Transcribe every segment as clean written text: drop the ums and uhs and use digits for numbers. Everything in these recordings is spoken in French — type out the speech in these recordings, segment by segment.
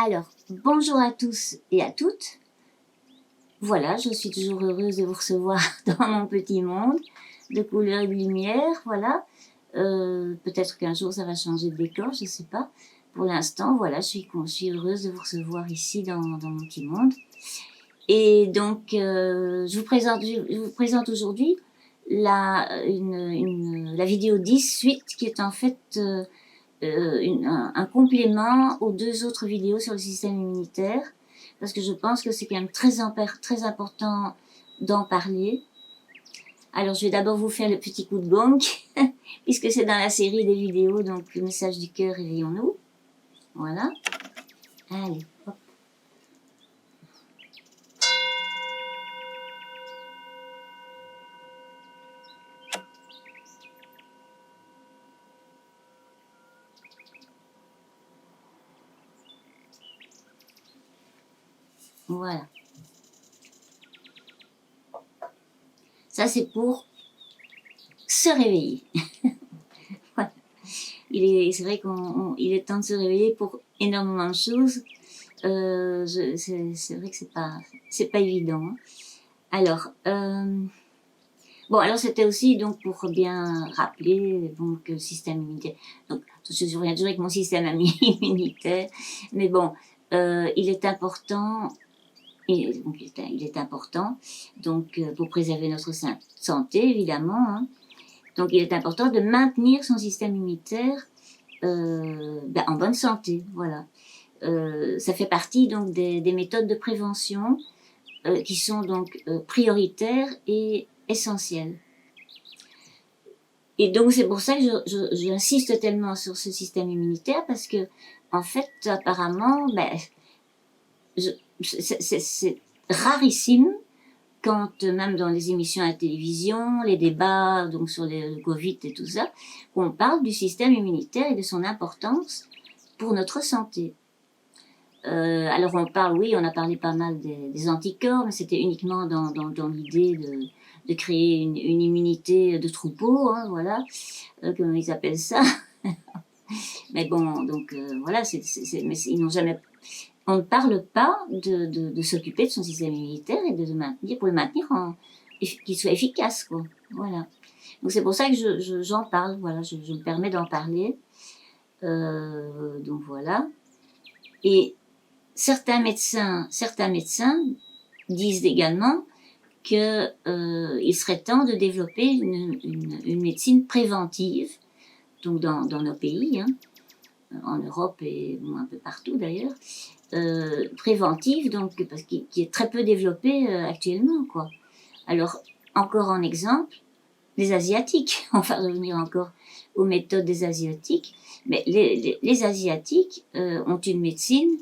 Alors, bonjour à tous et à toutes. Voilà, je suis toujours heureuse de vous recevoir dans mon petit monde de couleurs et de lumière, voilà. Peut-être qu'un jour ça va changer de décor, je ne sais pas. Pour l'instant, voilà, je suis heureuse de vous recevoir ici dans mon petit monde. Et donc, je vous présente aujourd'hui la vidéo 10 suite qui est en fait un complément aux deux autres vidéos sur le système immunitaire, parce que je pense que c'est quand même très important d'en parler. Alors, je vais d'abord vous faire le petit coup de gong, puisque c'est dans la série des vidéos, donc le message du cœur, réveillons-nous. Voilà. Allez, hop. Voilà. Ça, c'est pour se réveiller. Voilà. C'est vrai qu'il est temps de se réveiller pour énormément de choses. C'est vrai que c'est pas évident. Hein. Alors, alors c'était aussi donc pour bien rappeler donc le système immunitaire. Donc, je reviens toujours avec mon système immunitaire, mais bon, il est important. Il est important donc pour préserver notre santé évidemment. Hein. Donc, il est important de maintenir son système immunitaire en bonne santé. Voilà. Ça fait partie donc des méthodes de prévention qui sont donc prioritaires et essentielles. Et donc c'est pour ça que j'insiste tellement sur ce système immunitaire, parce que en fait apparemment c'est rarissime quand même dans les émissions à la télévision, les débats donc sur le Covid et tout ça, qu'on parle du système immunitaire et de son importance pour notre santé. Alors on a parlé pas mal des anticorps, mais c'était uniquement dans l'idée de créer une immunité de troupeau, hein, voilà, comme ils appellent ça. Mais bon, donc voilà, mais ils n'ont jamais. On ne parle pas de s'occuper de son système immunitaire et de pour le maintenir qu'il soit efficace, quoi. Voilà. Donc c'est pour ça que j'en parle. Voilà, je me permets d'en parler. Donc voilà. Et certains médecins disent également qu'il serait temps de développer une médecine préventive, donc dans nos pays, hein, en Europe et un peu partout d'ailleurs, préventive, donc qui est très peu développée actuellement, quoi. Alors, encore en exemple, les Asiatiques, on va revenir encore aux méthodes des Asiatiques, mais les Asiatiques ont une médecine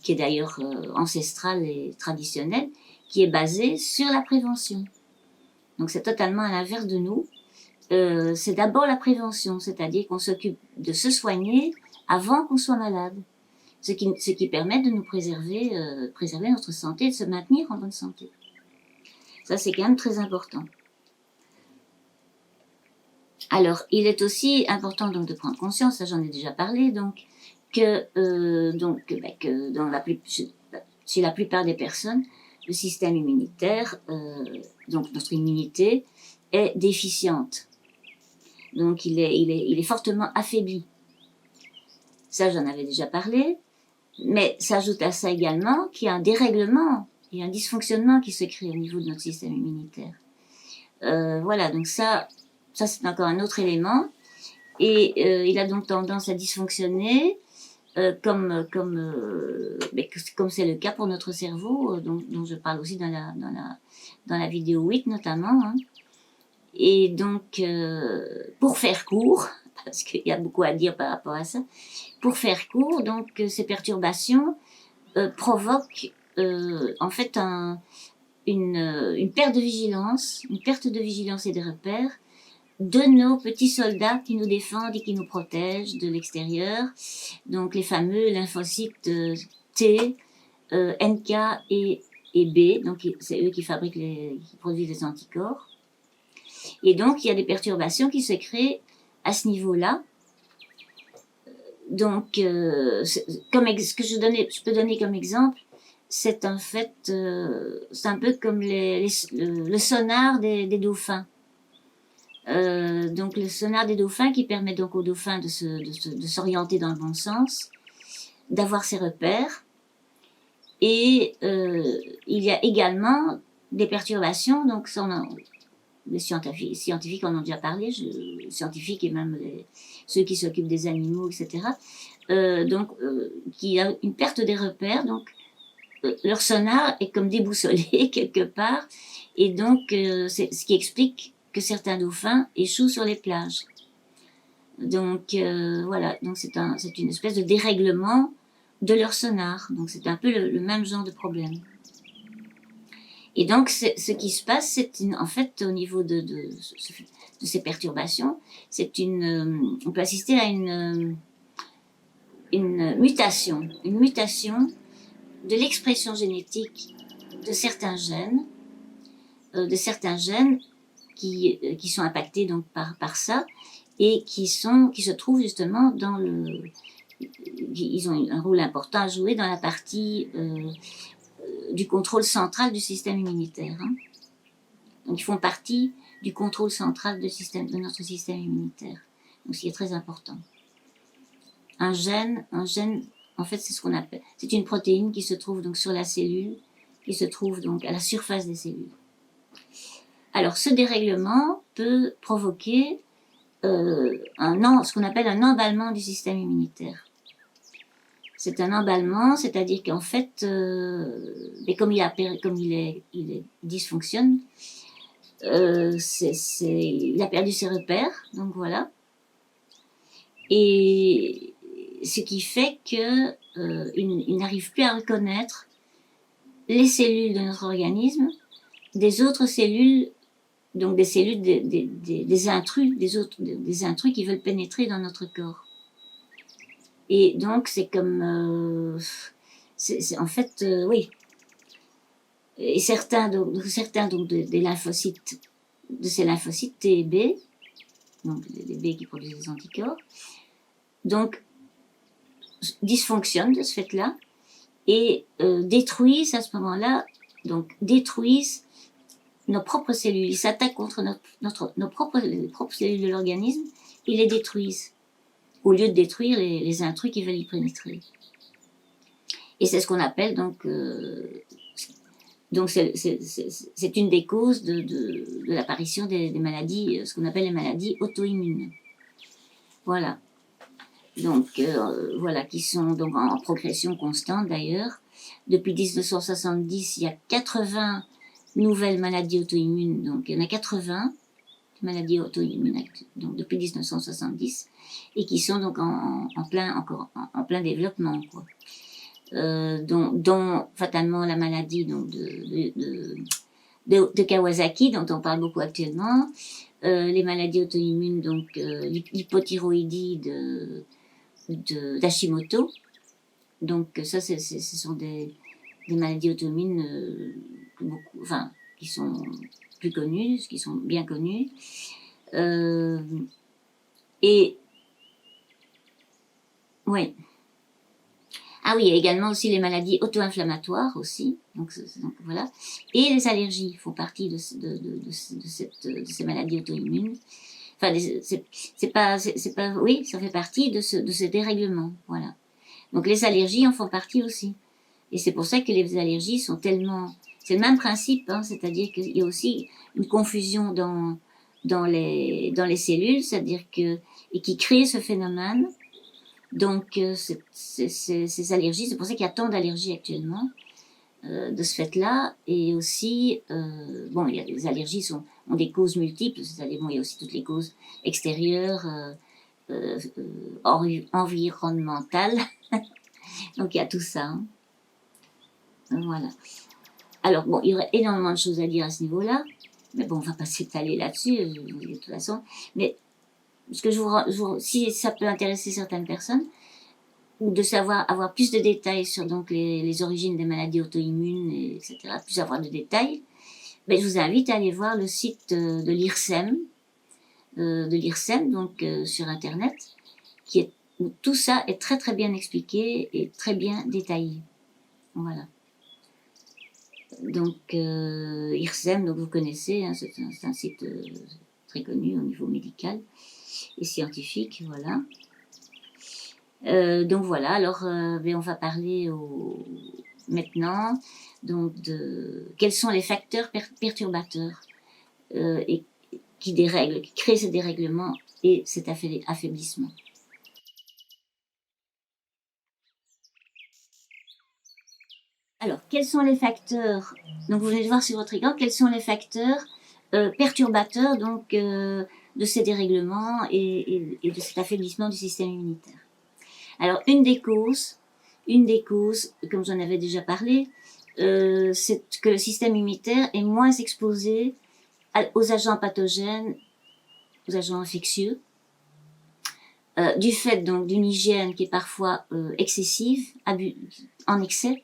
qui est d'ailleurs ancestrale et traditionnelle, qui est basée sur la prévention. Donc c'est totalement à l'inverse de nous. C'est d'abord la prévention, c'est-à-dire qu'on s'occupe de se soigner avant qu'on soit malade. Ce qui permet de nous préserver notre santé et de se maintenir en bonne santé. Ça, c'est quand même très important. Alors, il est aussi important donc de prendre conscience, ça j'en ai déjà parlé, donc que chez la plupart des personnes, le système immunitaire, donc notre immunité, est déficiente. Donc il est fortement affaibli. Ça, j'en avais déjà parlé, mais s'ajoute à ça également qu'il y a un dérèglement et un dysfonctionnement qui se crée au niveau de notre système immunitaire. Voilà, donc ça c'est encore un autre élément. Et il a donc tendance à dysfonctionner, comme c'est le cas pour notre cerveau, dont je parle aussi dans la vidéo 8 notamment. Hein. Et donc, pour faire court, parce qu'il y a beaucoup à dire par rapport à ça, pour faire court, donc ces perturbations provoquent en fait une perte de vigilance et de repères de nos petits soldats qui nous défendent et qui nous protègent de l'extérieur, donc les fameux lymphocytes T, NK et B, donc c'est eux qui produisent les anticorps. Et donc il y a des perturbations qui se créent à ce niveau-là, Donc, ce que je peux donner comme exemple, c'est en fait, c'est un peu comme le sonar des dauphins. Donc le sonar des dauphins qui permet donc aux dauphins de s'orienter dans le bon sens, d'avoir ses repères. Et il y a également des perturbations, donc les scientifiques en ont déjà parlé, les scientifiques et même ceux qui s'occupent des animaux, etc. Qui a une perte des repères, donc leur sonar est comme déboussolé quelque part, et donc c'est ce qui explique que certains dauphins échouent sur les plages. Donc voilà, donc c'est une espèce de dérèglement de leur sonar, donc c'est un peu le même genre de problème. Et donc ce qui se passe, en fait au niveau de ces perturbations, on peut assister à une mutation de l'expression génétique de certains gènes qui sont impactés donc par ça et qui se trouvent justement ils ont un rôle important à jouer dans la partie du contrôle central du système immunitaire. Hein. Donc ils font partie du contrôle central de notre système immunitaire. Donc ce qui est très important. Un gène, en fait, c'est ce qu'on appelle, c'est une protéine qui se trouve donc sur la cellule, qui se trouve donc à la surface des cellules. Alors, ce dérèglement peut provoquer ce qu'on appelle un emballement du système immunitaire. C'est un emballement, c'est-à-dire qu'en fait, mais comme il dysfonctionne, il a perdu ses repères, donc voilà. Et ce qui fait qu'il n'arrive plus à reconnaître les cellules de notre organisme des autres cellules, donc des cellules des intrus, des intrus qui veulent pénétrer dans notre corps. Et donc c'est comme, en fait, oui. Et certains des lymphocytes, de ces lymphocytes T et B, donc les B qui produisent des anticorps, donc dysfonctionnent de ce fait-là et détruisent à ce moment-là, nos propres cellules. Ils s'attaquent contre nos propres cellules de l'organisme, ils les détruisent au lieu de détruire les intrus qui veulent y pénétrer. Et c'est ce qu'on appelle donc c'est une des causes de l'apparition des maladies, ce qu'on appelle les maladies auto-immunes. Voilà. Donc voilà, qui sont donc en progression constante d'ailleurs. Depuis 1970, il y a 80 nouvelles maladies auto-immunes, donc il y en a 80 maladies auto-immunes donc depuis 1970 et qui sont donc en plein développement, quoi. Dont fatalement la maladie donc de Kawasaki dont on parle beaucoup actuellement, les maladies auto-immunes donc l'hypothyroïdie d'Hashimoto. Donc ça, ce sont des maladies auto-immunes qui sont plus connues, qui sont bien connues. Et oui. Ah oui, il y a également aussi les maladies auto-inflammatoires aussi. Donc voilà. Et les allergies font partie de ces maladies auto-immunes. Enfin, oui, ça fait partie de ce dérèglement. Voilà. Donc les allergies en font partie aussi. Et c'est pour ça que les allergies sont tellement... C'est le même principe, hein, c'est-à-dire qu'il y a aussi une confusion dans les cellules, c'est-à-dire et qui crée ce phénomène. Donc ces allergies, c'est pour ça qu'il y a tant d'allergies actuellement de ce fait-là. Et aussi, les allergies ont des causes multiples, c'est-à-dire il y a aussi toutes les causes extérieures, environnementales. Donc il y a tout ça. Hein. Voilà. Alors il y aurait énormément de choses à dire à ce niveau-là, mais bon, on va pas s'étaler là-dessus de toute façon. Mais ce que si ça peut intéresser certaines personnes, ou de avoir plus de détails sur donc les origines des maladies auto-immunes, etc., plus avoir de détails, je vous invite à aller voir le site de l'IRSEM, donc sur Internet, qui est où tout ça est très très bien expliqué et très bien détaillé. Voilà. Donc, IRSEM, donc vous connaissez, hein, c'est un site très connu au niveau médical et scientifique, voilà. Donc voilà, alors on va parler maintenant donc de quels sont les facteurs perturbateurs et qui dérèglent, qui créent ce dérèglement et cet affaiblissement. Alors, quels sont les facteurs? Donc, vous venez de voir sur votre écran quels sont les facteurs perturbateurs donc de ces dérèglements et de cet affaiblissement du système immunitaire. Alors, une des causes, comme j'en avais déjà parlé, c'est que le système immunitaire est moins exposé aux agents pathogènes, aux agents infectieux, du fait donc d'une hygiène qui est parfois excessive, en excès,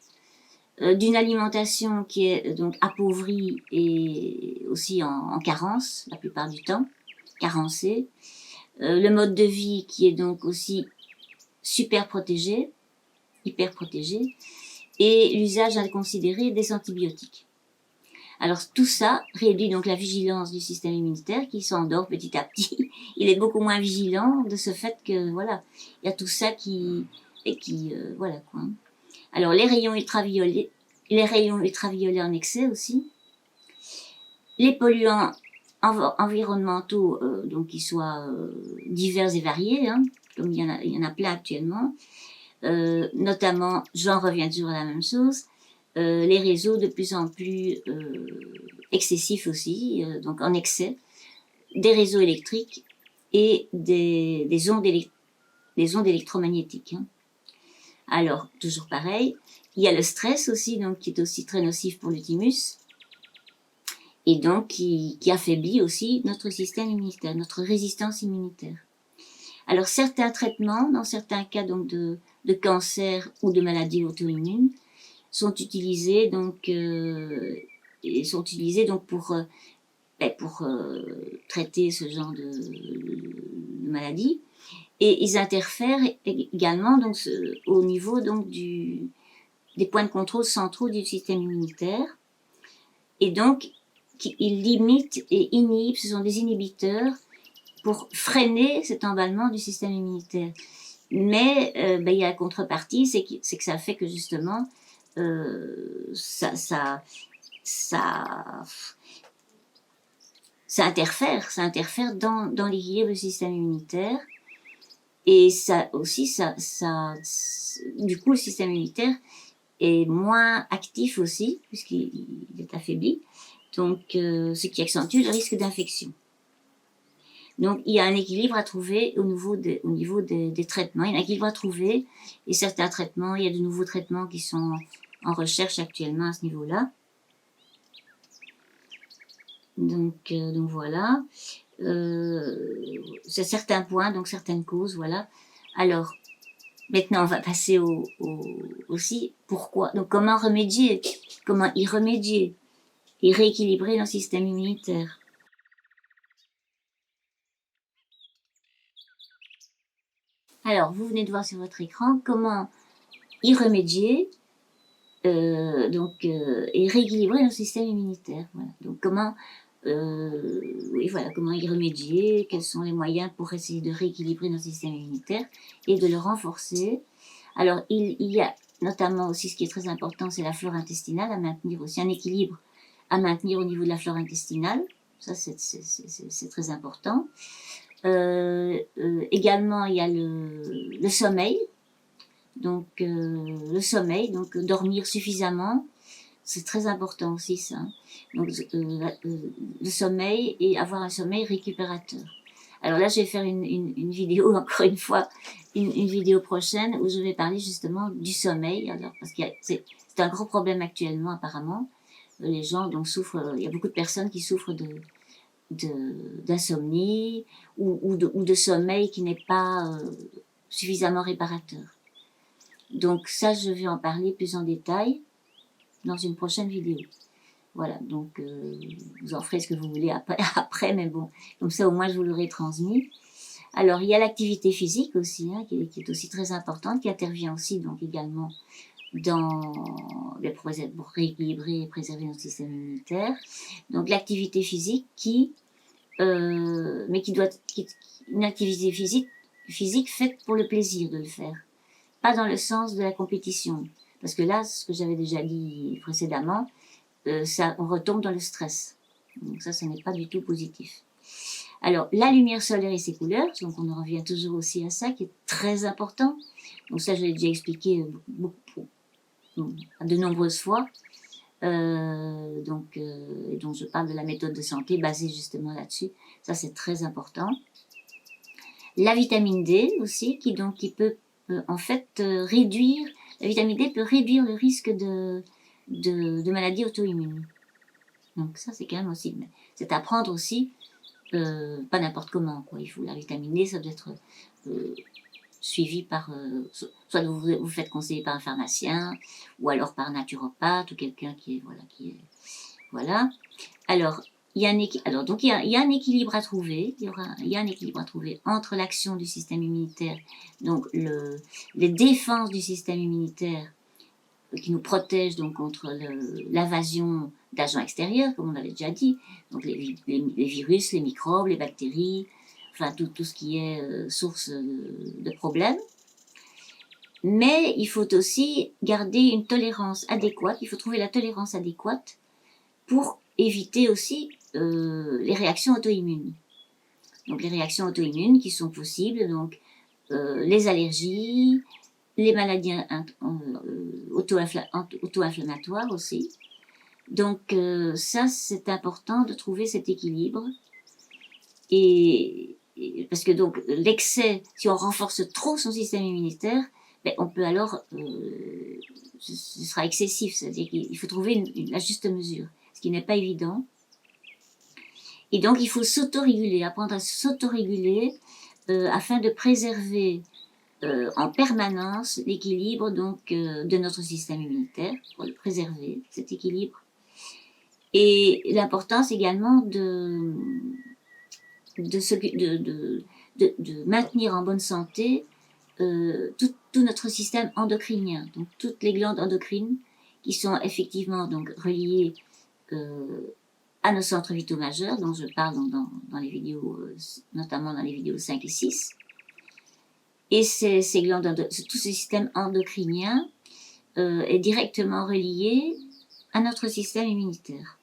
d'une alimentation qui est donc appauvrie et aussi en carence la plupart du temps, carencée, le mode de vie qui est donc aussi super protégé, hyper protégé, et l'usage inconsidéré des antibiotiques. Alors tout ça réduit donc la vigilance du système immunitaire qui s'endort petit à petit. Il est beaucoup moins vigilant de ce fait que voilà, il y a tout ça qui voilà quoi. Alors les rayons ultraviolets en excès aussi, les polluants environnementaux donc qui soient divers et variés, hein, comme il y en a plein actuellement. Notamment, j'en reviens toujours à la même chose, les réseaux de plus en plus excessifs aussi, donc en excès, des réseaux électriques et des ondes électromagnétiques. Hein. Alors, toujours pareil, il y a le stress aussi, donc qui est aussi très nocif pour le thymus, et donc qui affaiblit aussi notre système immunitaire, notre résistance immunitaire. Alors, certains traitements, dans certains cas donc de cancer ou de maladies auto-immunes, sont utilisés donc pour traiter ce genre de maladie, et ils interfèrent également donc au niveau donc des points de contrôle centraux du système immunitaire, et donc ils limitent et inhibent, ce sont des inhibiteurs pour freiner cet emballement du système immunitaire. Mais il y a la contrepartie, c'est que ça fait que justement ça interfère dans l'équilibre du système immunitaire, et ça aussi du coup le système immunitaire est moins actif aussi puisqu'il est affaibli, donc ce qui accentue le risque d'infection. Donc, il y a un équilibre à trouver au niveau des traitements. Il y a un équilibre à trouver, et certains traitements, il y a de nouveaux traitements qui sont en recherche actuellement à ce niveau-là. Donc voilà. C'est certains points, donc certaines causes, voilà. Alors, maintenant, on va passer aussi pourquoi. Donc, comment y remédier et rééquilibrer notre système immunitaire. Alors, vous venez de voir sur votre écran comment y remédier et rééquilibrer notre système immunitaire. Voilà. Donc, comment y remédier, quels sont les moyens pour essayer de rééquilibrer notre système immunitaire et de le renforcer. Alors, il y a notamment aussi, ce qui est très important, c'est la flore intestinale, à maintenir aussi un équilibre à maintenir au niveau de la flore intestinale. Ça, c'est très important. Également, il y a le sommeil. Donc, dormir suffisamment, c'est très important aussi, ça. Donc, le sommeil et avoir un sommeil récupérateur. Alors là, je vais faire une vidéo, encore une fois, une vidéo prochaine où je vais parler justement du sommeil. Alors, parce que c'est un gros problème actuellement, apparemment. Les gens donc souffrent, il y a beaucoup de personnes qui souffrent d'insomnie ou de sommeil qui n'est pas suffisamment réparateur. Donc ça, je vais en parler plus en détail dans une prochaine vidéo. Voilà, donc vous en ferez ce que vous voulez après, mais bon, comme ça au moins je vous l'aurai transmis. Alors, il y a l'activité physique aussi, hein, qui est aussi très importante, qui intervient aussi donc également pour rééquilibrer et préserver notre système immunitaire. Donc, l'activité physique une activité physique faite pour le plaisir de le faire, pas dans le sens de la compétition. Parce que là, ce que j'avais déjà dit précédemment, on retombe dans le stress. Donc ça, ce n'est pas du tout positif. Alors, la lumière solaire et ses couleurs, donc on en revient toujours aussi à ça, qui est très important. Donc ça, je l'ai déjà expliqué de nombreuses fois. Donc je parle de la méthode de santé basée justement là-dessus. Ça, c'est très important. La vitamine D aussi, qui peut en fait réduire. La vitamine D peut réduire le risque de maladies auto-immunes. Donc ça, c'est quand même aussi. C'est à prendre aussi, pas n'importe comment, quoi. Il faut la vitamine D, ça doit être suivi par, soit vous faites conseiller par un pharmacien, ou alors par un naturopathe, ou quelqu'un qui est, voilà. Alors, il y a un équilibre à trouver. Il y a un équilibre à trouver entre l'action du système immunitaire, donc les défenses du système immunitaire qui nous protègent donc contre l'invasion d'agents extérieurs, comme on l'avait déjà dit, donc les virus, les microbes, les bactéries, enfin tout ce qui est source de problèmes. Mais il faut aussi garder une tolérance adéquate, il faut trouver la tolérance adéquate pour éviter aussi les réactions auto-immunes. Donc les réactions auto-immunes qui sont possibles, donc les allergies, les maladies auto-inflammatoires aussi. Donc ça, c'est important de trouver cet équilibre. Et parce que donc l'excès, si on renforce trop son système immunitaire, on peut alors, ce sera excessif, c'est-à-dire qu'il faut trouver la juste mesure, ce qui n'est pas évident. Et donc il faut s'autoréguler, apprendre à s'autoréguler afin de préserver en permanence l'équilibre donc de notre système immunitaire, pour le préserver, cet équilibre. Et l'importance également de maintenir en bonne santé tout notre système endocrinien, donc toutes les glandes endocrines qui sont effectivement donc reliées à nos centres vitaux majeurs, dont je parle dans les vidéos, notamment dans les vidéos 5 et 6. Et ces glandes, tout ce système endocrinien est directement relié à notre système immunitaire.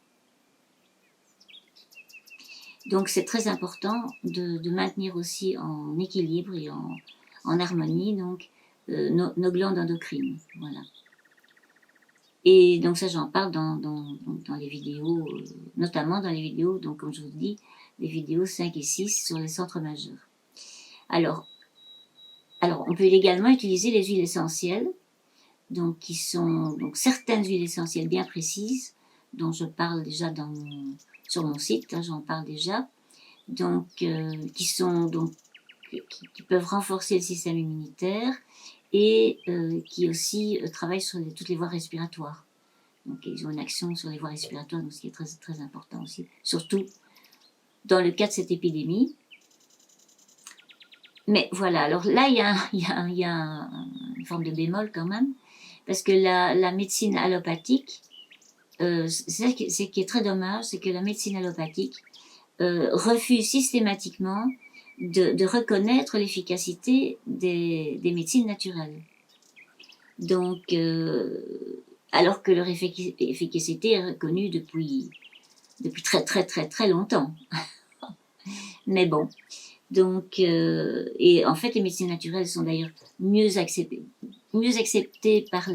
Donc c'est très important de maintenir aussi en équilibre et en harmonie donc nos glandes endocrines. Voilà. Et donc ça, j'en parle dans les vidéos, notamment dans les vidéos, donc comme je vous dis, les vidéos 5 et 6 sur les centres majeurs. Alors on peut également utiliser les huiles essentielles, donc qui sont certaines huiles essentielles bien précises, dont je parle déjà sur mon site, hein, j'en parle déjà, donc qui peuvent renforcer le système immunitaire et qui aussi travaillent sur toutes les voies respiratoires. Donc ils ont une action sur les voies respiratoires, donc ce qui est très, très important aussi, surtout dans le cas de cette épidémie. Mais voilà, alors là, il y a une forme de bémol quand même, parce que la médecine allopathique, ce qui est très dommage, c'est que la médecine allopathique refuse systématiquement de reconnaître l'efficacité des médecines naturelles. Donc, alors que leur efficacité est reconnue depuis très très très très longtemps. Mais bon, donc, et en fait, les médecines naturelles sont d'ailleurs mieux acceptées par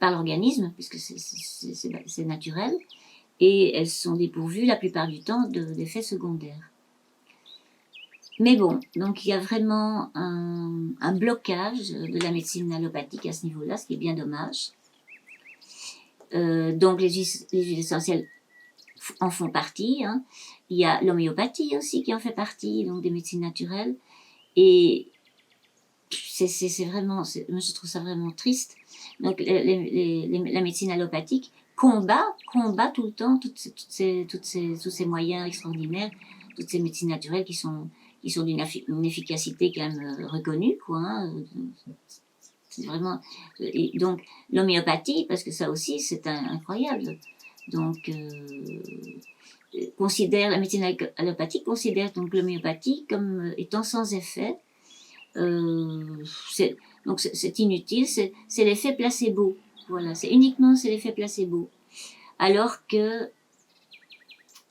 l'organisme, puisque c'est naturel, et elles sont dépourvues la plupart du temps d'effets secondaires. Mais bon, donc il y a vraiment un blocage de la médecine allopathique à ce niveau-là, ce qui est bien dommage. Donc les huiles essentielles en font partie. Hein. Il y a l'homéopathie aussi qui en fait partie, donc des médecines naturelles. Et c'est vraiment, moi je trouve ça vraiment triste. Donc la médecine allopathique combat tout le temps tous ces moyens extraordinaires, toutes ces médecines naturelles qui qui sont une efficacité quand même reconnue, quoi. Hein. C'est vraiment. Et donc, l'homéopathie, parce que ça aussi, c'est incroyable. Donc, la médecine allopathique considère donc l'homéopathie comme étant sans effet. Donc, c'est inutile, c'est l'effet placebo. Voilà, c'est l'effet placebo. Alors que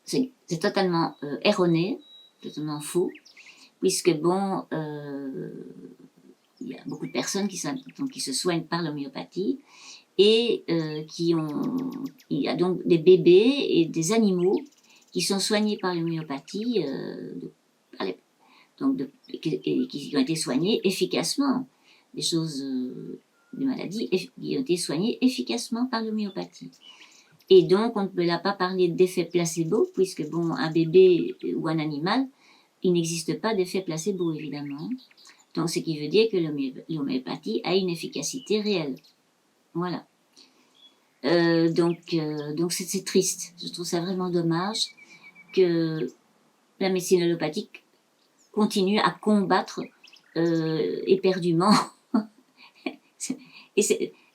c'est totalement erroné, totalement faux, puisque bon, il y a beaucoup de personnes qui se soignent par l'homéopathie et il y a donc des bébés et des animaux qui sont soignés par l'homéopathie, qui ont été soignés efficacement, des maladies qui ont été soignées efficacement par l'homéopathie. Et donc, on ne peut là pas parler d'effet placebo, puisque bon, un bébé ou un animal, il n'existe pas d'effet placebo, évidemment. Donc, ce qui veut dire que l'homéopathie a une efficacité réelle. Voilà. Donc c'est triste. Je trouve ça vraiment dommage que la médecine allopathique continue à combattre éperdument.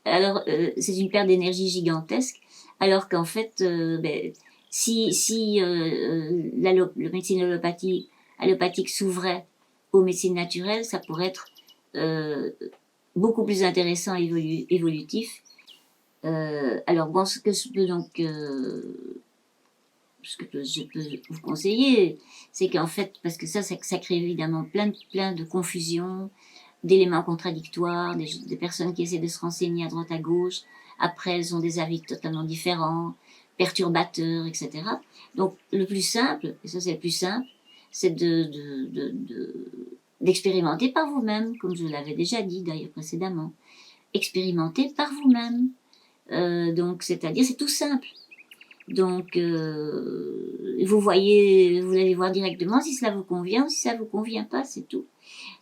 Alors, c'est une perte d'énergie gigantesque, alors qu'en fait, si la médecine allopathique s'ouvrait aux médecines naturelles, ça pourrait être beaucoup plus intéressant et évolutif. Alors bon, ce que je peux vous conseiller, c'est qu'en fait, parce que ça crée évidemment plein de confusion, d'éléments contradictoires, des personnes qui essaient de se renseigner à droite à gauche, après elles ont des avis totalement différents, perturbateurs, etc. Donc le plus simple, et ça c'est le plus simple, c'est d'expérimenter par vous-même, comme je l'avais déjà dit d'ailleurs précédemment. Expérimenter par vous-même. Donc c'est-à-dire, c'est tout simple. Donc, vous allez voir directement si cela vous convient ou si ça vous convient pas, c'est tout.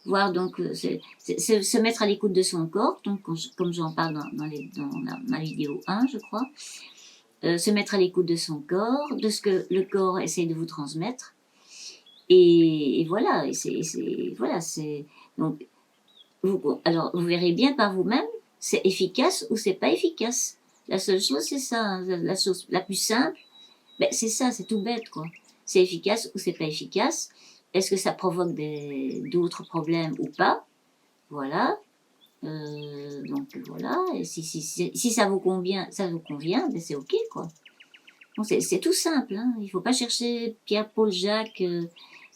Voir donc, se mettre à l'écoute de son corps, donc comme j'en parle dans ma vidéo 1, je crois, se mettre à l'écoute de son corps, de ce que le corps essaie de vous transmettre, et voilà. Donc, alors vous verrez bien par vous-même, c'est efficace ou c'est pas efficace. La seule chose, c'est ça, hein, la chose la plus simple, c'est ça, c'est tout bête, quoi. C'est efficace ou c'est pas efficace. Est-ce que ça provoque d'autres problèmes ou pas? Voilà. Donc voilà. Et si ça vous convient, c'est ok, quoi. Bon, c'est tout simple. Hein. Il ne faut pas chercher Pierre, Paul, Jacques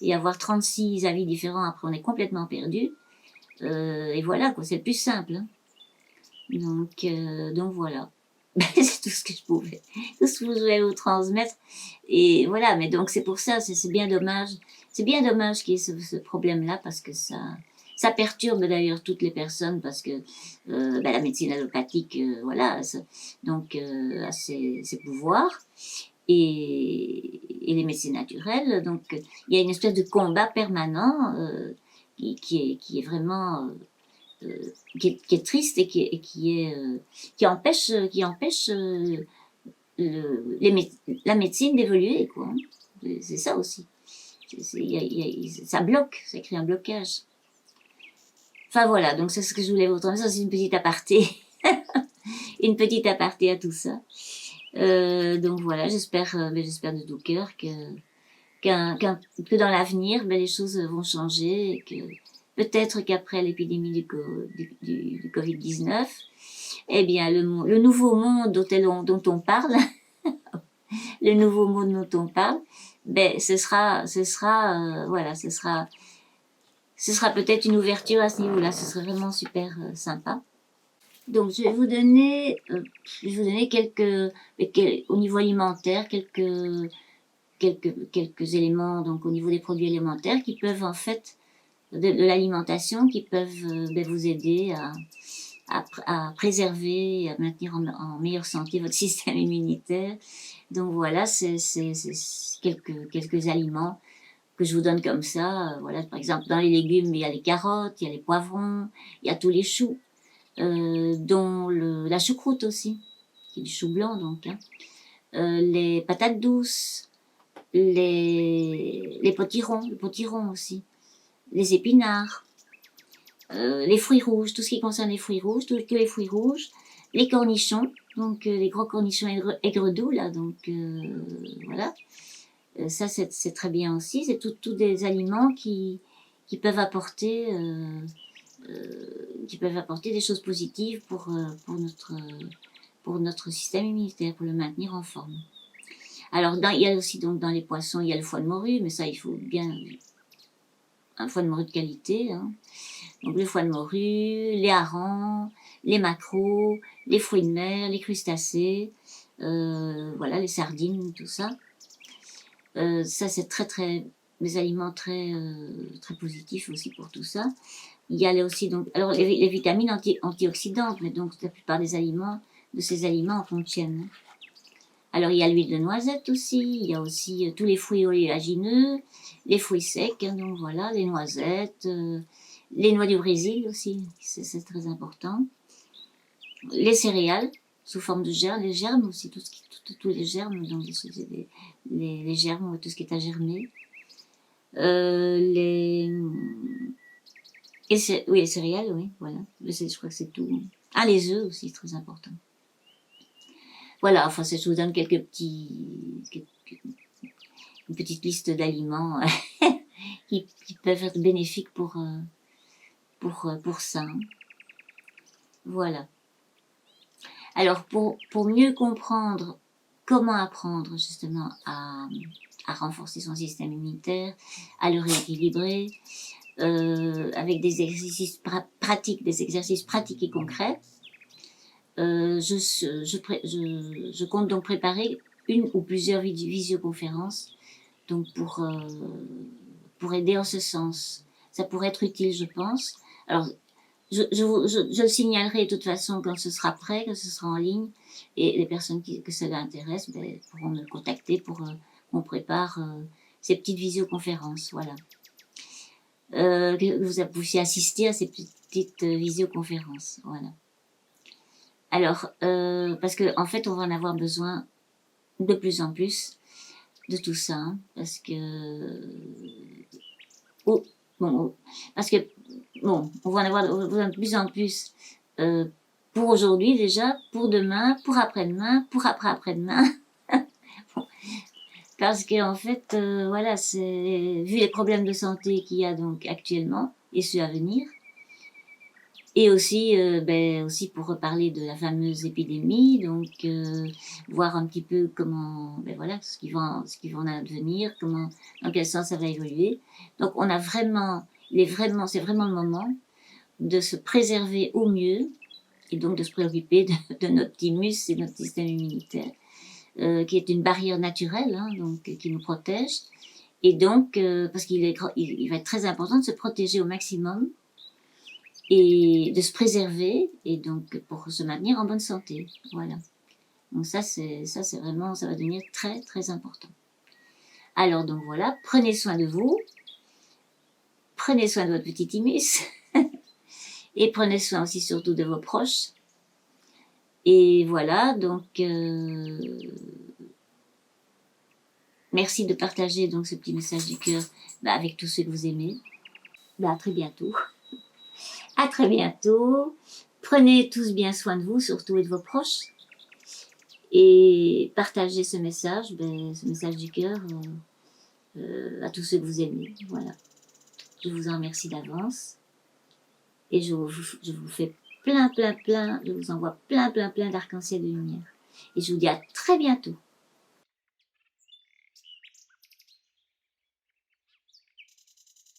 et avoir 36 avis différents. Après, on est complètement perdu. Et voilà, quoi. C'est le plus simple. Hein. Donc voilà. C'est tout ce que je pouvais, tout ce que je voulais vous transmettre. Et voilà, mais donc c'est pour ça, c'est bien dommage. C'est bien dommage qu'il y ait ce problème-là parce que ça perturbe d'ailleurs toutes les personnes parce que la médecine allopathique, voilà, donc a ses pouvoirs et les médecines naturelles. Donc il y a une espèce de combat permanent qui est vraiment qui est triste et qui empêche la médecine d'évoluer, quoi. C'est ça aussi. Ça bloque, ça crée un blocage. Enfin voilà, donc c'est ce que je voulais vous transmettre. C'est une petite aparté, à tout ça. Donc voilà, j'espère de tout cœur que dans l'avenir, les choses vont changer et que peut-être qu'après l'épidémie du Covid-19, eh bien, le nouveau monde dont on parle, le nouveau monde dont on parle, ce sera peut-être une ouverture à ce niveau-là. Ce serait vraiment super sympa. Donc, je vais vous donner au niveau alimentaire, quelques éléments, donc au niveau des produits alimentaires qui peuvent en fait de l'alimentation qui peuvent vous aider à préserver et à maintenir en meilleure santé votre système immunitaire. Donc voilà, c'est quelques aliments que je vous donne comme ça. Voilà, par exemple, dans les légumes, il y a les carottes, il y a les poivrons, il y a tous les choux, dont la choucroute aussi, qui est du chou blanc donc. Hein. Les patates douces, les potirons, le potiron aussi. les épinards, les fruits rouges, tout ce qui concerne les fruits rouges, tous les fruits rouges, les cornichons, donc les gros cornichons aigre-doux, là, donc voilà. Ça, c'est très bien aussi. C'est tout des aliments qui peuvent apporter des choses positives pour notre système immunitaire, pour le maintenir en forme. Alors, il y a aussi donc dans les poissons, il y a le foie de morue, mais ça, il faut bien un foie de morue de qualité. Hein. Donc, le foie de morue, les harengs, les maquereaux, les fruits de mer, les crustacés, voilà, les sardines, tout ça. Ça, c'est des aliments très positifs aussi pour tout ça. Il y a aussi donc, alors les vitamines antioxydantes, mais donc la plupart de ces aliments en contiennent. Alors il y a l'huile de noisette aussi, il y a aussi tous les fruits oléagineux, les fruits secs, hein, donc voilà, les noisettes, les noix du Brésil aussi, c'est très important. Les céréales sous forme de germes, les germes aussi, tous les germes, donc les germes, tout ce qui est à germer. Oui, les céréales, oui, voilà. Je crois que c'est tout. Ah, les œufs aussi, très important. Voilà, enfin, je vous donne une petite liste d'aliments qui peuvent être bénéfiques pour ça. Voilà. Alors, pour mieux comprendre comment apprendre justement à renforcer son système immunitaire, à le rééquilibrer, avec des exercices pratiques, et concrets, je compte donc préparer une ou plusieurs visioconférences donc pour aider en ce sens. Ça pourrait être utile, je pense. Alors, je le signalerai de toute façon quand ce sera prêt, quand ce sera en ligne, et les personnes que cela intéresse pourront me contacter pour qu'on prépare ces petites visioconférences. Voilà. Que vous puissiez assister à ces petites visioconférences. Voilà. Alors, parce qu'en fait, on va en avoir besoin de plus en plus de tout ça, hein, parce que on va en avoir besoin de plus en plus pour aujourd'hui déjà, pour demain, pour après-demain, pour après-après-demain. Parce qu'en fait, voilà, vu les problèmes de santé qu'il y a donc actuellement et ceux à venir, et aussi, aussi pour reparler de la fameuse épidémie, donc voir un petit peu comment, voilà, ce qui va en advenir, dans quel sens ça va évoluer. Donc on a vraiment, c'est vraiment le moment de se préserver au mieux et donc de se préoccuper de notre thymus et notre système immunitaire, qui est une barrière naturelle, hein, donc qui nous protège. Et donc, parce qu'il va être très important de se protéger au maximum et de se préserver, et donc pour se maintenir en bonne santé. Voilà. Donc ça c'est vraiment, ça va devenir très très important. Alors donc voilà, prenez soin de vous, prenez soin de votre petit thymus, et prenez soin aussi surtout de vos proches. Et voilà, donc merci de partager donc ce petit message du cœur avec tous ceux que vous aimez. À très bientôt. À très bientôt. Prenez tous bien soin de vous, surtout et de vos proches. Et partagez ce message du cœur à tous ceux que vous aimez. Voilà. Je vous en remercie d'avance. Et je vous fais je vous envoie plein d'arc-en-ciel de lumière. Et je vous dis à très bientôt.